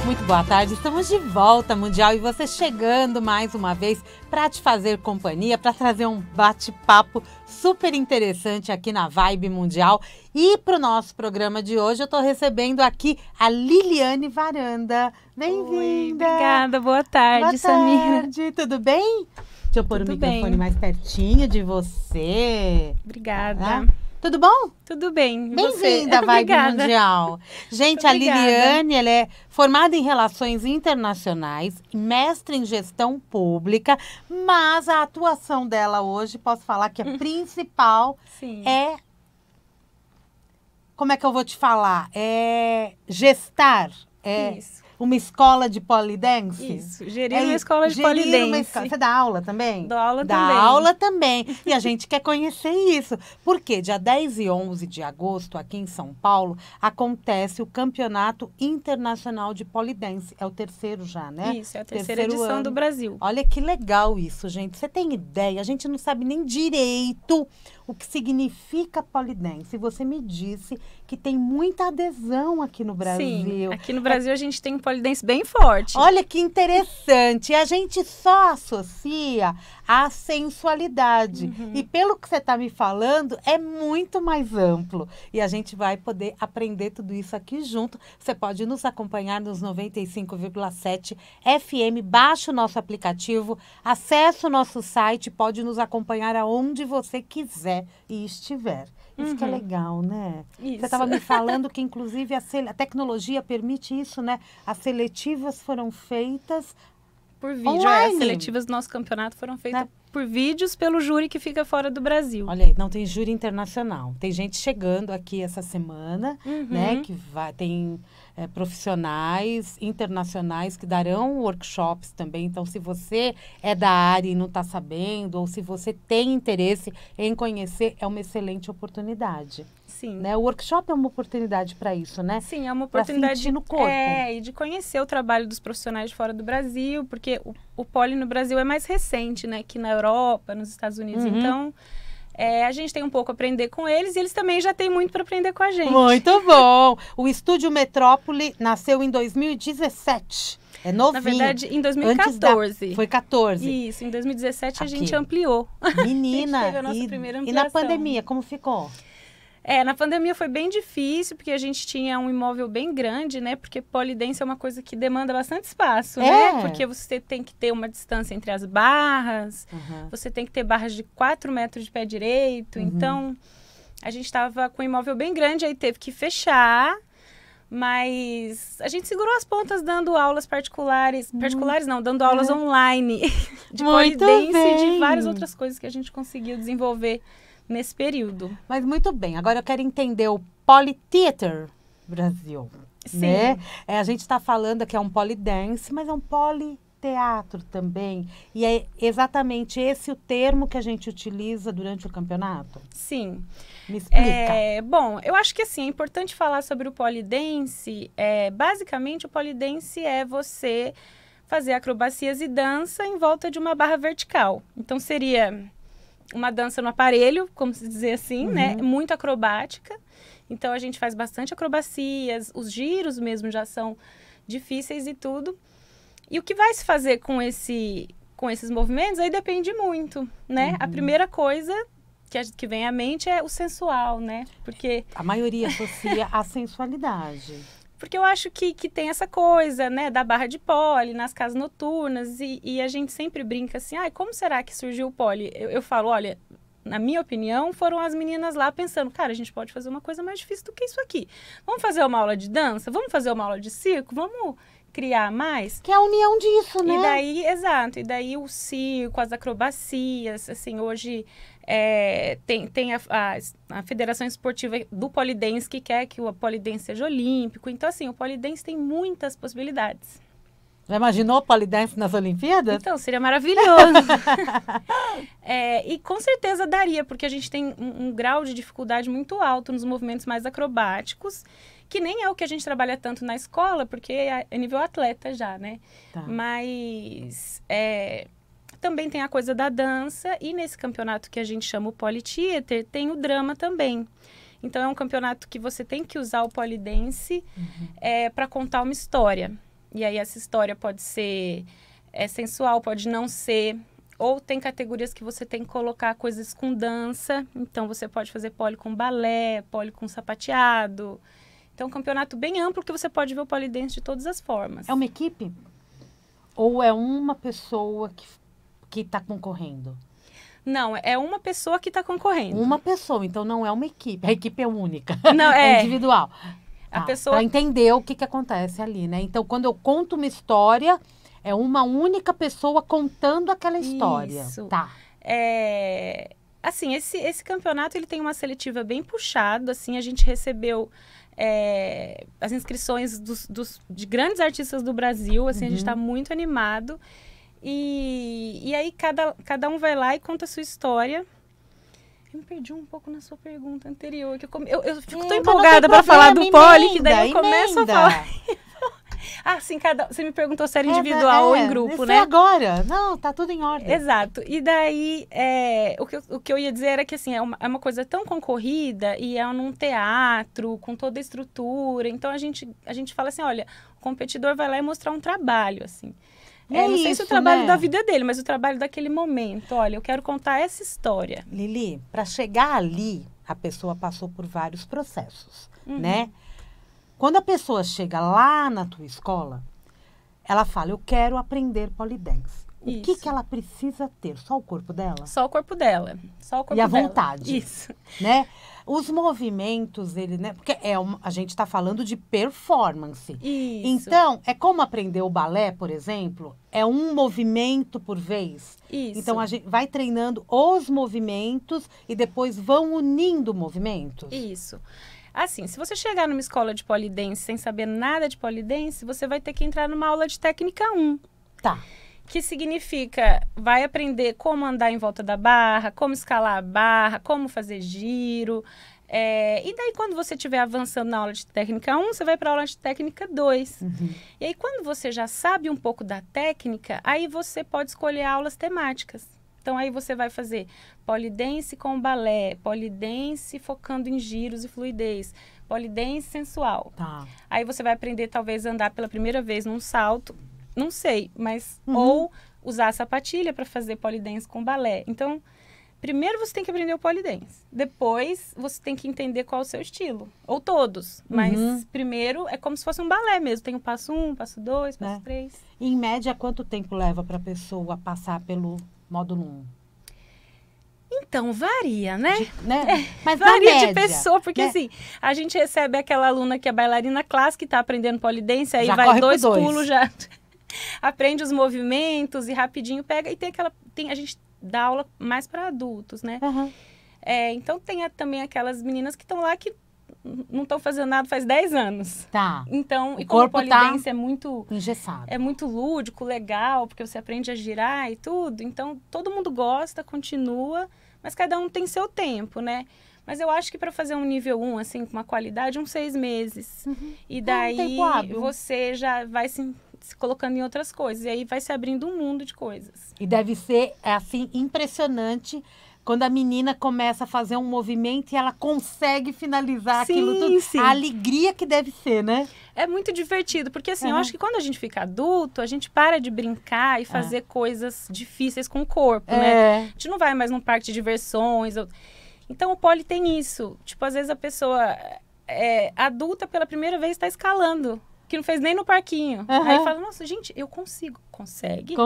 Muito boa tarde, estamos de volta, Mundial, e você chegando mais uma vez para te fazer companhia, para trazer um bate-papo super interessante aqui na Vibe Mundial. E para o nosso programa de hoje, eu estou recebendo aqui a Liliane Varanda. Bem-vinda! Obrigada, boa tarde, Samira. Boa tarde, tudo bem? Deixa eu pôr o microfone bem. mais pertinho de você. Obrigada. Tudo bom? Tudo bem. Bem-vinda à Vibe Mundial. Gente, a Liliane, ela é formada em Relações Internacionais, mestre em Gestão Pública, mas a atuação dela hoje, posso falar que a principal é... Como é que eu vou te falar? É gestar. Isso. Uma escola de polidense? Isso, gerir uma escola de polidense. Você dá aula também? Dou aula também. Dá aula também. E a gente quer conhecer isso. Porque dia 10 e 11 de agosto, aqui em São Paulo, acontece o Campeonato Internacional de Polidense. É o terceiro já, né? Isso, é a terceira edição do Brasil. Olha que legal isso, gente. Você tem ideia? A gente não sabe nem direito o que significa polidense. Você me disse que tem muita adesão aqui no Brasil. Sim, aqui no Brasil a gente tem um polidense bem forte. Olha que interessante. E a gente só associa a sensualidade. E pelo que você está me falando, é muito mais amplo. E a gente vai poder aprender tudo isso aqui junto. Você pode nos acompanhar nos 95,7 FM. Baixa o nosso aplicativo, acesse o nosso site, pode nos acompanhar aonde você quiser e estiver. Isso que é legal, né? Isso. Você estava me falando que, inclusive, a tecnologia permite isso, né? As seletivas foram feitas por vídeo. Online. As seletivas do nosso campeonato foram feitas por vídeos pelo júri que fica fora do Brasil. Olha aí, não tem júri internacional. Tem gente chegando aqui essa semana, né? Que tem profissionais internacionais que darão workshops também. Então, se você é da área e não está sabendo, ou se você tem interesse em conhecer, é uma excelente oportunidade. Sim. Né? O workshop é uma oportunidade para isso, né? Sim, é uma oportunidade sentir no corpo. E de conhecer o trabalho dos profissionais de fora do Brasil, porque o poli no Brasil é mais recente, né? Que na Europa, nos Estados Unidos. Então, a gente tem um pouco a aprender com eles e eles também já têm muito para aprender com a gente. Muito bom! O Estúdio Metrópole nasceu em 2017. É novinho. Na verdade, em 2014. Foi 14. Isso, em 2017 a gente ampliou. Menina, a gente teve a nossa primeira e ampliação. na pandemia, como ficou? Na pandemia foi bem difícil, porque a gente tinha um imóvel bem grande, né? Porque polidense é uma coisa que demanda bastante espaço, né? Porque você tem que ter uma distância entre as barras, você tem que ter barras de 4 metros de pé direito. Então, a gente estava com um imóvel bem grande, aí teve que fechar. Mas a gente segurou as pontas dando aulas particulares. Particulares não, dando aulas online de polidense e de várias outras coisas que a gente conseguiu desenvolver nesse período. Mas muito bem. Agora eu quero entender o Polytheater Brasil. Sim. Né? A gente está falando que é um polidense, mas é um politeatro também. E é exatamente esse o termo que a gente utiliza durante o campeonato? Sim. Me explica. Bom, eu acho que assim, é importante falar sobre o polidense. Basicamente, o polidense é você fazer acrobacias e dança em volta de uma barra vertical. Então, seria uma dança no aparelho, como se dizer assim, né? Muito acrobática. Então, a gente faz bastante acrobacias, os giros mesmo já são difíceis e tudo. E o que vai se fazer com esses movimentos, aí depende muito, né? A primeira coisa que vem à mente é o sensual, né? Porque a maioria associa a sensualidade. Porque eu acho que tem essa coisa, né, da barra de pole nas casas noturnas e a gente sempre brinca assim, como será que surgiu o pole? Eu falo, olha, na minha opinião, foram as meninas lá pensando, cara, a gente pode fazer uma coisa mais difícil do que isso aqui. Vamos fazer uma aula de dança? Vamos fazer uma aula de circo? Vamos criar mais? Que é a união disso, né? E daí, exato, e daí o circo, as acrobacias, assim, hoje tem a Federação Esportiva do Polidense que quer que o polidense seja olímpico. Então, assim, o polidense tem muitas possibilidades. Já imaginou polidense nas Olimpíadas? Então, seria maravilhoso. E com certeza daria, porque a gente tem um grau de dificuldade muito alto nos movimentos mais acrobáticos, que nem é o que a gente trabalha tanto na escola, porque é nível atleta já, né? Tá. Mas também tem a coisa da dança, e nesse campeonato que a gente chama o Polytheater, tem o drama também. Então, é um campeonato que você tem que usar o polidense para contar uma história. E aí essa história pode ser sensual, pode não ser. Ou tem categorias que você tem que colocar coisas com dança. Então, você pode fazer pole com balé, pole com sapateado. Então, é um campeonato bem amplo que você pode ver o polidense de todas as formas. É uma equipe? Ou é uma pessoa que está concorrendo? Não, é uma pessoa que está concorrendo. Uma pessoa, então não é uma equipe. A equipe é única. Não, é individual. A pessoa... Para entender o que acontece ali, né? Então, quando eu conto uma história... É uma única pessoa contando aquela história. Isso. Tá. Assim, esse campeonato ele tem uma seletiva bem puxada. Assim, a gente recebeu as inscrições de grandes artistas do Brasil. Assim, a gente está muito animado. E aí cada um vai lá e conta a sua história. Eu me perdi um pouco na sua pergunta anterior. Que eu fico tão empolgada para falar do pole, que daí eu começo a falar. Ah, sim, você me perguntou se era individual ou em grupo, né? Agora. Não, tá tudo em ordem. Exato. E daí, o que eu ia dizer era que, assim, é uma coisa tão concorrida e é num teatro, com toda a estrutura. Então, a gente fala assim, olha, o competidor vai lá e mostrar um trabalho, assim. Não sei se o trabalho da vida dele, mas o trabalho daquele momento. Olha, eu quero contar essa história. Lili, para chegar ali, a pessoa passou por vários processos, né? Quando a pessoa chega lá na tua escola, ela fala, eu quero aprender polidense. O que ela precisa ter? Só o corpo dela? Só o corpo dela. Só o corpo dela. E a dela. vontade. Isso. Né? Os movimentos, né? Porque a gente está falando de performance. Isso. Então, é como aprender o balé, por exemplo, é um movimento por vez. Isso. Então, a gente vai treinando os movimentos e depois vão unindo movimentos. Isso. Assim, se você chegar numa escola de polidense sem saber nada de polidense, você vai ter que entrar numa aula de técnica 1. Tá. Que significa, vai aprender como andar em volta da barra, como escalar a barra, como fazer giro. E daí, quando você estiver avançando na aula de técnica 1, você vai para a aula de técnica 2. E aí, quando você já sabe um pouco da técnica, aí você pode escolher aulas temáticas. Então, aí você vai fazer polidense com balé, polidense focando em giros e fluidez, polidense sensual. Tá. Aí você vai aprender, talvez, a andar pela primeira vez num salto, não sei, mas... Ou usar a sapatilha para fazer polidense com balé. Então, primeiro você tem que aprender o polidense. Depois, você tem que entender qual é o seu estilo. Ou todos. Mas, primeiro, é como se fosse um balé mesmo. Tem o passo 1, passo 2, passo 3. Em média, quanto tempo leva para a pessoa passar pelo... módulo 1? Então, varia, né? Mas varia média, de pessoa, porque né? assim, a gente recebe aquela aluna que é bailarina clássica, que está aprendendo polidense, aí já vai corre dois pulos, já aprende os movimentos e rapidinho pega. E a gente dá aula mais para adultos, né? Então, tem também aquelas meninas que estão lá que não estão fazendo nada faz 10 anos. Tá. Então, e como o polidense é muito engessado. É muito lúdico, legal, porque você aprende a girar e tudo. Então, todo mundo gosta, continua, mas cada um tem seu tempo, né? Mas eu acho que para fazer um nível 1, assim, com uma qualidade, uns 6 meses. E daí você já vai se colocando em outras coisas. E aí vai se abrindo um mundo de coisas. E deve ser, assim, impressionante quando a menina começa a fazer um movimento e ela consegue finalizar aquilo tudo. Sim. A alegria que deve ser, né? É muito divertido, porque assim, eu acho que quando a gente fica adulto, a gente para de brincar e fazer coisas difíceis com o corpo, né? A gente não vai mais num parque de diversões. Então, o pole tem isso. Tipo, às vezes a pessoa adulta pela primeira vez está escalando, que não fez nem no parquinho. Aí fala, nossa, gente, eu consigo. Consegue.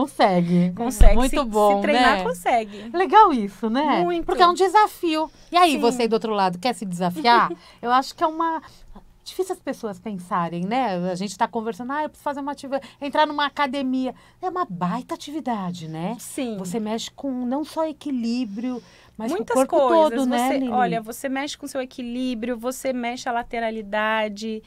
Muito bom, se treinar, né? consegue. Legal isso, né? Muito. Porque é um desafio. E aí, Sim. você do outro lado, quer se desafiar? Eu acho que é uma... Difícil as pessoas pensarem, né? A gente está conversando, eu preciso fazer uma atividade, entrar numa academia. É uma baita atividade, né? Sim. Você mexe com não só equilíbrio, mas muitas com o corpo coisas. todo, né, Lili? Olha, você mexe com o seu equilíbrio, você mexe a lateralidade.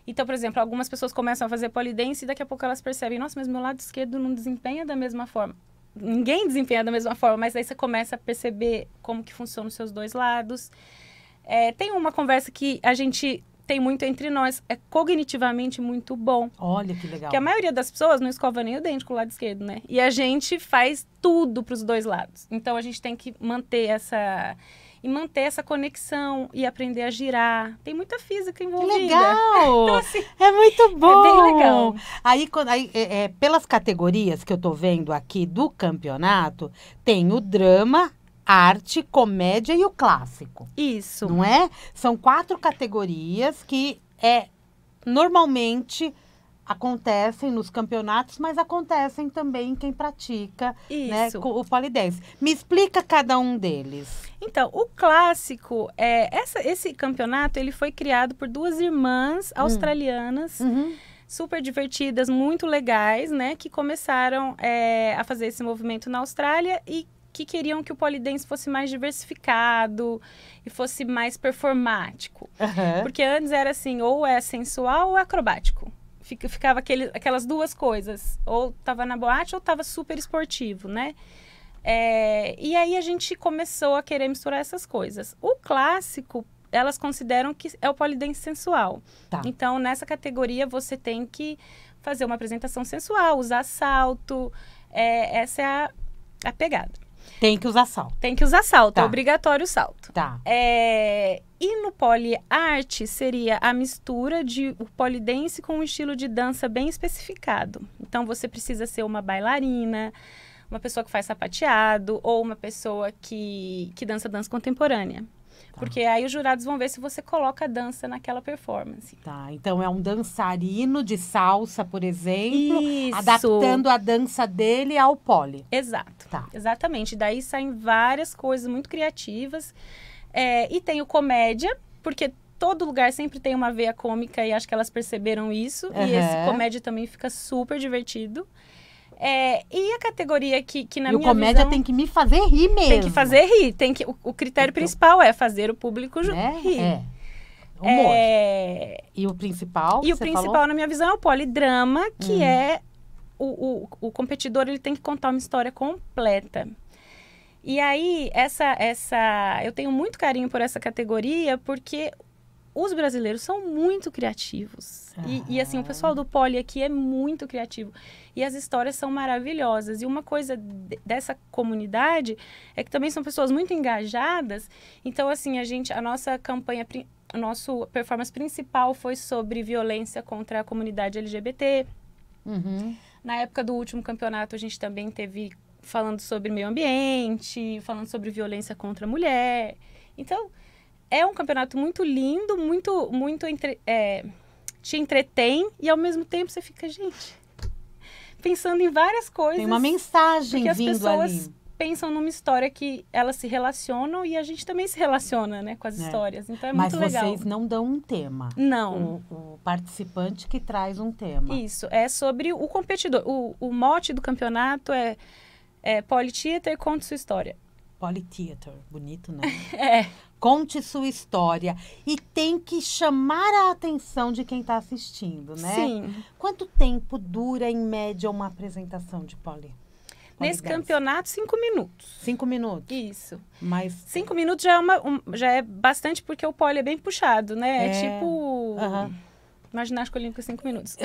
Então, por exemplo, algumas pessoas começam a fazer polidense e daqui a pouco elas percebem, nossa, mas meu lado esquerdo não desempenha da mesma forma. Ninguém desempenha da mesma forma, mas aí você começa a perceber como que funcionam os seus dois lados. Tem uma conversa que a gente tem muito entre nós, é cognitivamente muito bom. Olha que legal. Porque a maioria das pessoas não escova nem o dente com o lado esquerdo, né? E a gente faz tudo para os dois lados. Então, a gente tem que manter essa conexão e aprender a girar. Tem muita física envolvida. Que legal! Então, assim, é muito bom! É bem legal. Aí, pelas categorias que eu tô vendo aqui do campeonato, tem o drama, arte, comédia e o clássico. Isso. Não é? São 4 categorias que normalmente acontecem nos campeonatos, mas acontecem também em quem pratica, né, o polidense. Me explica cada um deles. Então, o clássico, esse campeonato, ele foi criado por 2 irmãs australianas, super divertidas, muito legais, né, que começaram a fazer esse movimento na Austrália e que queriam que o polidense fosse mais diversificado e fosse mais performático. Porque antes era assim, ou é sensual ou é acrobático. Ficava aquelas 2 coisas. Ou tava na boate ou tava super esportivo, né? E aí a gente começou a querer misturar essas coisas. O clássico, elas consideram que é o polidense sensual. Tá. Então, nessa categoria, você tem que fazer uma apresentação sensual, usar salto. Essa é a pegada. Tem que usar salto. Tem que usar salto, Tá. é obrigatório o salto. Tá. E no poliarte seria a mistura de o polidense com um estilo de dança bem especificado. Então, você precisa ser uma bailarina, uma pessoa que faz sapateado ou uma pessoa que dança contemporânea. Porque aí os jurados vão ver se você coloca a dança naquela performance. Tá, então é um dançarino de salsa, por exemplo, Isso. adaptando a dança dele ao pole. Exato. Tá. Exatamente. Daí saem várias coisas muito criativas. E tem o comédia, porque todo lugar sempre tem uma veia cômica e acho que elas perceberam isso. E esse comédia também fica super divertido. E a categoria que na minha visão... E o comédia tem que me fazer rir mesmo. Tem que fazer rir. O critério principal é fazer o público rir. Humor. E o principal? E o principal, na minha visão, é o polidrama, que é o competidor, ele tem que contar uma história completa. E aí, eu tenho muito carinho por essa categoria, porque os brasileiros são muito criativos. E assim, o pessoal do poli aqui é muito criativo. E as histórias são maravilhosas. E uma coisa dessa comunidade é que também são pessoas muito engajadas. Então, assim, a nossa campanha, a nossa performance principal foi sobre violência contra a comunidade LGBT. Na época do último campeonato, a gente também teve falando sobre meio ambiente, falando sobre violência contra a mulher. Então, é um campeonato muito lindo, te entretém e ao mesmo tempo você fica, gente, pensando em várias coisas. Tem uma mensagem porque vindo as pessoas ali. Pensam numa história que elas se relacionam e a gente também se relaciona, né, com as histórias. Então é muito legal. Mas vocês não dão um tema. Não. O participante que traz um tema. Isso, é sobre o competidor. O mote do campeonato é Politheater, conte sua história. Politheater, bonito, né? É. Conte sua história. E tem que chamar a atenção de quem está assistindo, né? Sim. Quanto tempo dura, em média, uma apresentação de pole? Nesse campeonato, 5 minutos. 5 minutos? Isso. Mas 5 minutos já é bastante, porque o pole é bem puxado, né? É tipo... uma ginástica olímpica 5 minutos.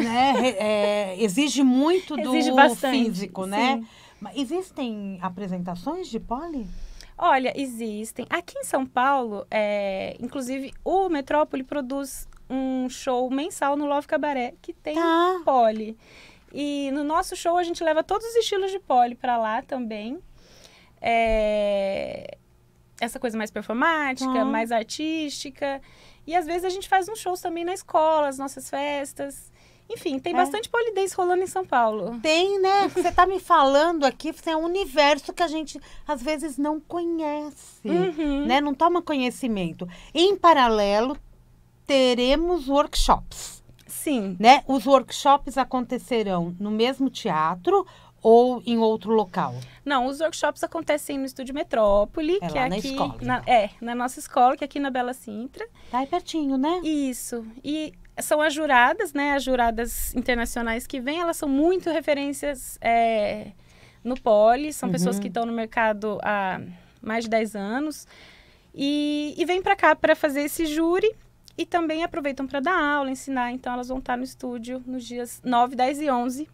Exige muito Exige do bastante, físico, né? Sim. Mas existem apresentações de pole? Olha, existem. Aqui em São Paulo, inclusive, o Metrópole produz um show mensal no Love Cabaré, que tem pole. E no nosso show, a gente leva todos os estilos de pole para lá também. Essa coisa mais performática, mais artística. E às vezes a gente faz uns shows também na escola, as nossas festas. Enfim, tem bastante polidense rolando em São Paulo. Tem, né? Você está me falando aqui, é um universo que a gente, às vezes, não conhece, né? Não toma conhecimento. Em paralelo, teremos workshops. Sim. Né? Os workshops acontecerão no mesmo teatro ou em outro local? Não, os workshops acontecem no Estúdio Metrópole, que lá é na aqui, escola. Na nossa escola, que é aqui na Bela Sintra. Tá aí pertinho, né? Isso. E são as juradas, né? As juradas internacionais que vêm, elas são muito referências no pole. São pessoas que estão no mercado há mais de 10 anos. E vêm para cá para fazer esse júri. E também aproveitam para dar aula, ensinar. Então, elas vão estar no estúdio nos dias 9, 10 e 11.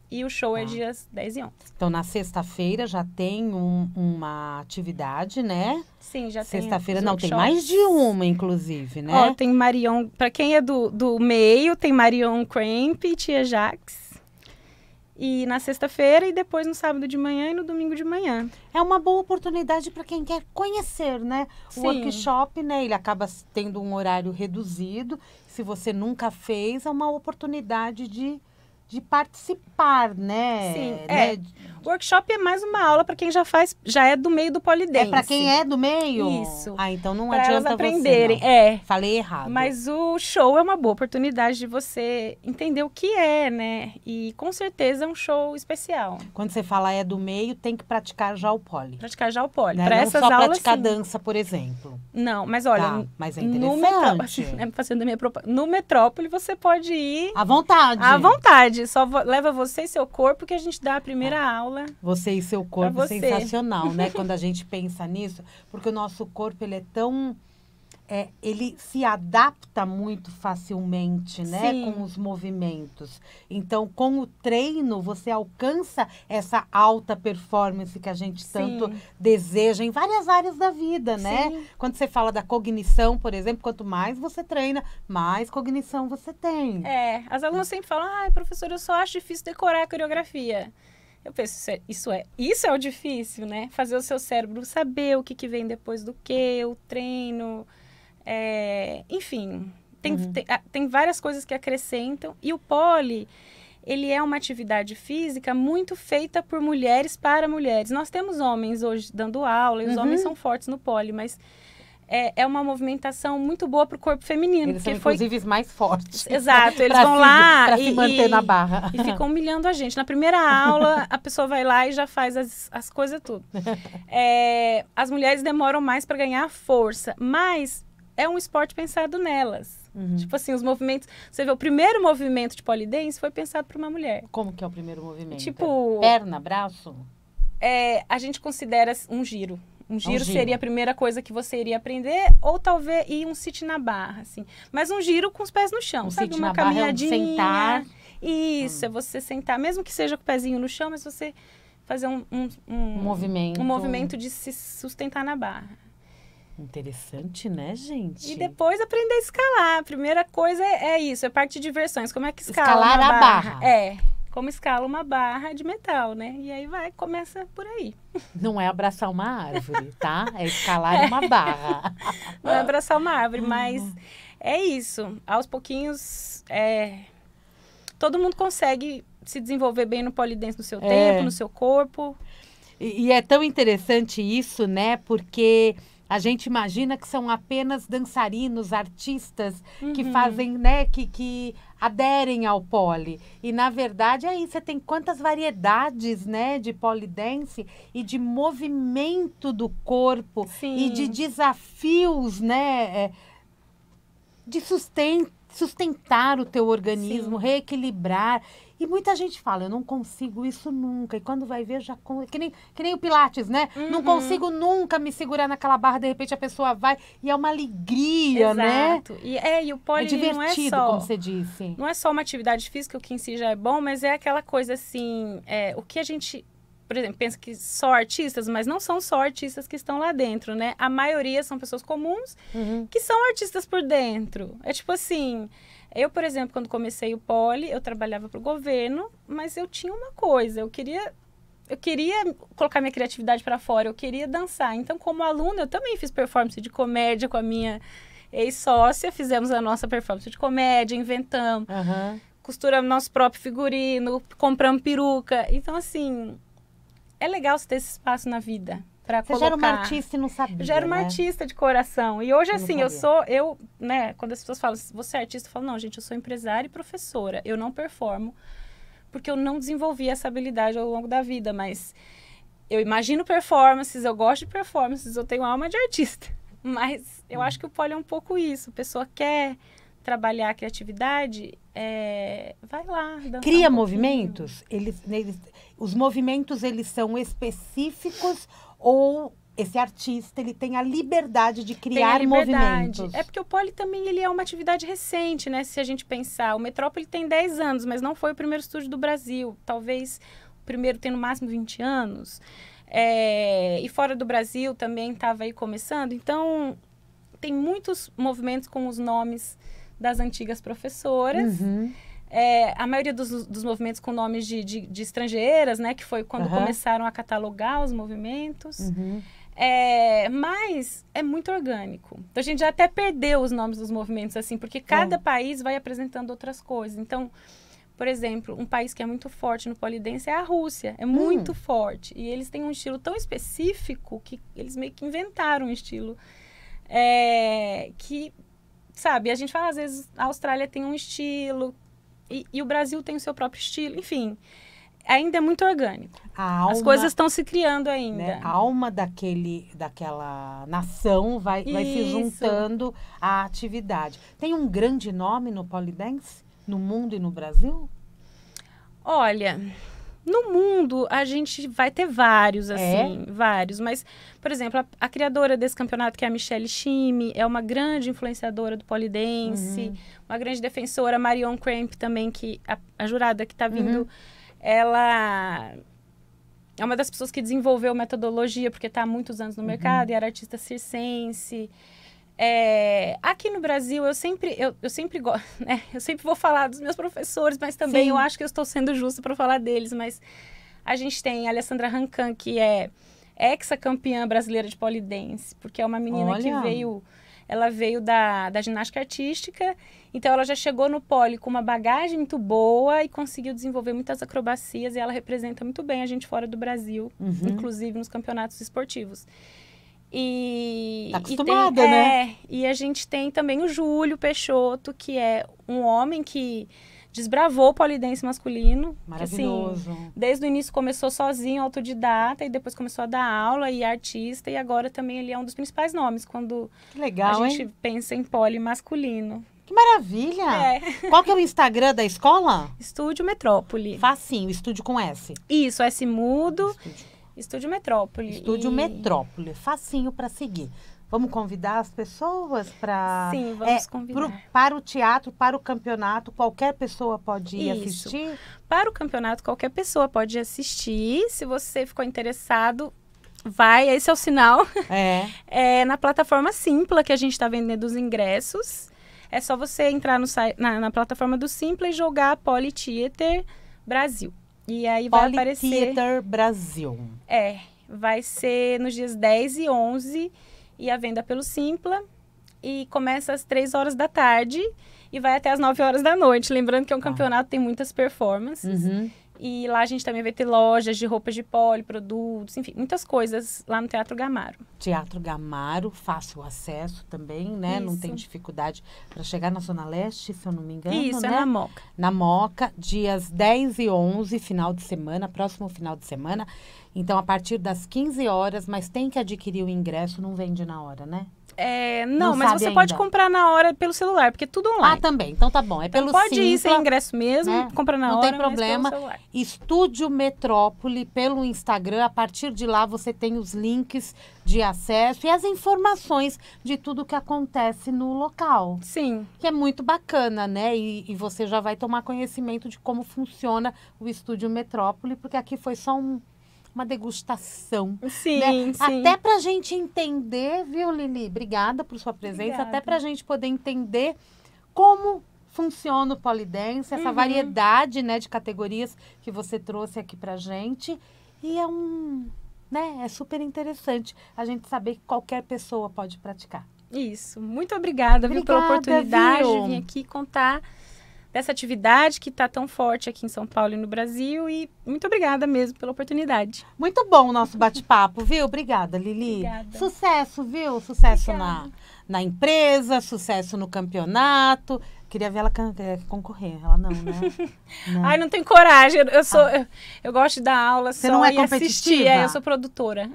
E o show é dias 10 e 11. Então, na sexta-feira já tem uma atividade, né? Sim, já tem. Sexta-feira não, tem mais de uma, inclusive, né? Ó, tem Marion, para quem é do meio, tem Marion Cramp e Tia Jax. E na sexta-feira e depois no sábado de manhã e no domingo de manhã. É uma boa oportunidade para quem quer conhecer, né? O Sim. workshop, né? Ele acaba tendo um horário reduzido. Se você nunca fez, é uma oportunidade de participar, né? Sim, né? O workshop é mais uma aula para quem já é do meio do polidense. É para quem é do meio? Isso. Ah, então não pra adianta elas aprenderem. você, não. É. Falei errado. Mas o show é uma boa oportunidade de você entender o que é, né? E com certeza é um show especial. Quando você fala é do meio, tem que praticar já o poli. Praticar já o poli. Né? Para não essas só aulas, praticar sim. dança, por exemplo. Não, mas olha, Tá, mas é no interessante. fazendo a minha propaganda, no Metrópole você pode ir À vontade. à vontade. Só leva você e seu corpo que a gente dá a primeira aula. Você e seu corpo, Pra você. sensacional, né? Quando a gente pensa nisso, porque o nosso corpo, ele é tão... ele se adapta muito facilmente, né? Sim. Com os movimentos. Então, com o treino, você alcança essa alta performance que a gente tanto deseja em várias áreas da vida, né? Sim. Quando você fala da cognição, por exemplo, quanto mais você treina, mais cognição você tem. As alunas sempre falam, ai, professora, eu só acho difícil decorar a coreografia. Eu penso, isso é o difícil, né? Fazer o seu cérebro saber o que vem depois do que, o treino... enfim, tem várias coisas que acrescentam. E o poli, ele é uma atividade física muito feita por mulheres para mulheres. Nós temos homens hoje dando aula, e os homens são fortes no poli, mas é uma movimentação muito boa para o corpo feminino. Eles são, inclusive, os mais fortes. Exato, eles vão lá para se manter na barra. E ficam humilhando a gente. Na primeira aula, a pessoa vai lá e já faz as coisas tudo. As mulheres demoram mais para ganhar força, mas... é um esporte pensado nelas. Tipo assim, os movimentos... Você vê, o primeiro movimento de polidense foi pensado por uma mulher. Como que é o primeiro movimento? Tipo... perna, braço? A gente considera um giro. Um giro giro. seria a primeira coisa que você iria aprender, ou talvez um sit na barra, assim. Mas um giro com os pés no chão, sabe? Sit Uma na barra caminhadinha. É um sentar. Isso, é você sentar, mesmo que seja com o pezinho no chão, mas você fazer um movimento. Um movimento de se sustentar na barra. Interessante, né, gente? E depois aprender a escalar. A primeira coisa é isso, é parte de diversões. Como é que escala Escalar uma a barra. Como escala uma barra de metal, né? E aí começa por aí. Não é abraçar uma árvore, tá? É escalar uma barra. Não é abraçar uma árvore, mas é isso. Aos pouquinhos, todo mundo consegue se desenvolver bem no polidense no seu tempo, no seu corpo. E é tão interessante isso, né? Porque... a gente imagina que são apenas dançarinos, artistas que fazem, né, que aderem ao poli. E, na verdade, aí você tem quantas variedades, né, de polidense e de movimento do corpo. Sim. E de desafios, né, de sustentar o teu organismo, reequilibrar. E muita gente fala, eu não consigo isso nunca. E quando vai ver, já... Que nem o Pilates, né? Não consigo nunca me segurar naquela barra, de repente a pessoa vai. E é uma alegria, né? Exato. E o poli divertido, não é só, como você disse. Não é só uma atividade física, o que em si já é bom, mas é aquela coisa assim... o que a gente, por exemplo, pensa que só artistas, mas não são só artistas que estão lá dentro, né? A maioria são pessoas comuns que são artistas por dentro. É tipo assim... Eu, por exemplo, quando comecei o poli, eu trabalhava para o governo, mas eu tinha uma coisa, eu queria colocar minha criatividade para fora, eu queria dançar. Então, como aluna, eu também fiz performance de comédia com a minha ex-sócia, fizemos a nossa performance de comédia, inventamos, costuramos nosso próprio figurino, compramos peruca. Então, assim, é legal você ter esse espaço na vida. Você já era uma artista e não sabia, Eu já era uma artista de coração. E hoje, assim, né, quando as pessoas falam, você é artista, eu falo, não, gente, eu sou empresária e professora. Eu não performo, porque eu não desenvolvi essa habilidade ao longo da vida. Mas eu imagino performances, eu gosto de performances, eu tenho alma de artista. Mas eu acho que o poli é um pouco isso. A pessoa quer trabalhar a criatividade, vai lá. Cria movimentos? Os movimentos, eles são específicos ou esse artista, ele tem a liberdade de criar movimentos. É porque o pole também ele é uma atividade recente, né? Se a gente pensar, o Metrópole tem 10 anos, mas não foi o primeiro estúdio do Brasil. Talvez o primeiro tenha no máximo 20 anos. E fora do Brasil também estava aí começando. Então, tem muitos movimentos com os nomes das antigas professoras. Uhum. A maioria dos movimentos com nomes de estrangeiras, né? Que foi quando começaram a catalogar os movimentos. Uhum. Mas é muito orgânico. Então, a gente já até perdeu os nomes dos movimentos, assim, porque cada país vai apresentando outras coisas. Então, por exemplo, um país que é muito forte no polidense é a Rússia. É muito forte. E eles têm um estilo tão específico que eles meio que inventaram um estilo que, sabe, a gente fala, às vezes, a Austrália tem um estilo e o Brasil tem o seu próprio estilo. Enfim, ainda é muito orgânico. As coisas estão se criando ainda. Né? A alma daquela nação vai se juntando à atividade. Tem um grande nome no polidense? No mundo e no Brasil? Olha, no mundo a gente vai ter vários, assim, vários. Mas, por exemplo, a criadora desse campeonato, que é a Michelle Chime, é uma grande influenciadora do polidense, uma grande defensora, a Marion Cramp também, que a jurada que está vindo, ela é uma das pessoas que desenvolveu metodologia, porque está há muitos anos no mercado, e era artista circense. Aqui no Brasil, eu sempre gosto, né? Eu sempre vou falar dos meus professores, mas também eu acho que eu estou sendo justa para falar deles. Mas a gente tem a Alessandra Rancan, que é ex-campeã brasileira de polidense, porque é uma menina que veio da ginástica artística, então ela já chegou no pole com uma bagagem muito boa e conseguiu desenvolver muitas acrobacias, e ela representa muito bem a gente fora do Brasil, inclusive nos campeonatos esportivos. Tá acostumada, né? E a gente tem também o Júlio Peixoto, que é um homem que desbravou o polidense masculino. Maravilhoso. Que, assim, desde o início começou sozinho, autodidata, e depois começou a dar aula e artista, e agora também ele é um dos principais nomes quando que legal, a gente pensa em pole masculino. Que maravilha! Qual que é o Instagram da escola? Estúdio Metrópole. Facinho, estúdio com S. Isso, S mudo. Estúdio Metrópole. Estúdio Metrópole, facinho para seguir. Vamos convidar as pessoas para... Sim, vamos convidar. Para o teatro, para o campeonato, qualquer pessoa pode ir assistir? Para o campeonato, qualquer pessoa pode ir assistir. Se você ficou interessado, vai, esse é o sinal. Na plataforma Simpla, que a gente está vendendo os ingressos. É só você entrar na plataforma do Simpla e jogar Poly Theater Brasil. E aí vai aparecer... Theater Brasil. Vai ser nos dias 10 e 11 e a venda pelo Simpla. E começa às 3 horas da tarde e vai até às 9 horas da noite. Lembrando que é um campeonato, tem muitas performances. E lá a gente também vai ter lojas de roupas de pole, produtos, enfim, muitas coisas lá no Teatro Gamaro. Teatro Gamaro, fácil acesso também, né? Isso. Não tem dificuldade para chegar na Zona Leste, se eu não me engano, Isso, né? é na Moca. Na Moca, dias 10 e 11, final de semana, próximo final de semana. Então, a partir das 15 horas, mas tem que adquirir o ingresso, não vende na hora, né? Não, mas você pode comprar na hora pelo celular, porque é tudo online. Também. Então tá bom. É pelo Simpla. Pode ir sem Simpla, ingresso mesmo, né? compra na não hora, tem problema. mas pelo celular. Estúdio Metrópole pelo Instagram. A partir de lá você tem os links de acesso e as informações de tudo que acontece no local. Sim. Que é muito bacana, né? E você já vai tomar conhecimento de como funciona o Estúdio Metrópole, porque aqui foi só uma degustação. Sim, né? sim. Até pra gente entender, viu, Lili? Obrigada por sua presença. Obrigada. Até pra gente poder entender como funciona o polidense, essa variedade, né, de categorias que você trouxe aqui pra gente. E é super interessante a gente saber que qualquer pessoa pode praticar. Isso. Muito obrigada, viu, pela oportunidade de vir aqui contar dessa atividade que está tão forte aqui em São Paulo e no Brasil. E muito obrigada mesmo pela oportunidade. Muito bom o nosso bate-papo, viu? Obrigada, Lili. Obrigada. Sucesso, viu? Sucesso Obrigada. na empresa, sucesso no campeonato. Queria ver ela concorrer. Ela não, né? Não. Ai, não tenho coragem. Eu gosto de dar aula Você só não é e assistir. competitiva? Eu sou produtora.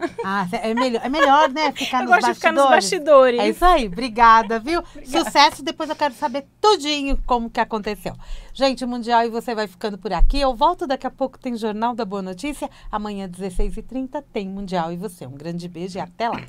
É melhor, né? Ficar Eu nos gosto de ficar nos bastidores. bastidores. É isso aí. Obrigada, viu? Obrigada. Sucesso. Depois eu quero saber tudinho como que aconteceu. Gente, o Mundial e você vai ficando por aqui. Eu volto daqui a pouco, tem Jornal da Boa Notícia. Amanhã, 16h30, tem Mundial e você. Um grande beijo e até lá.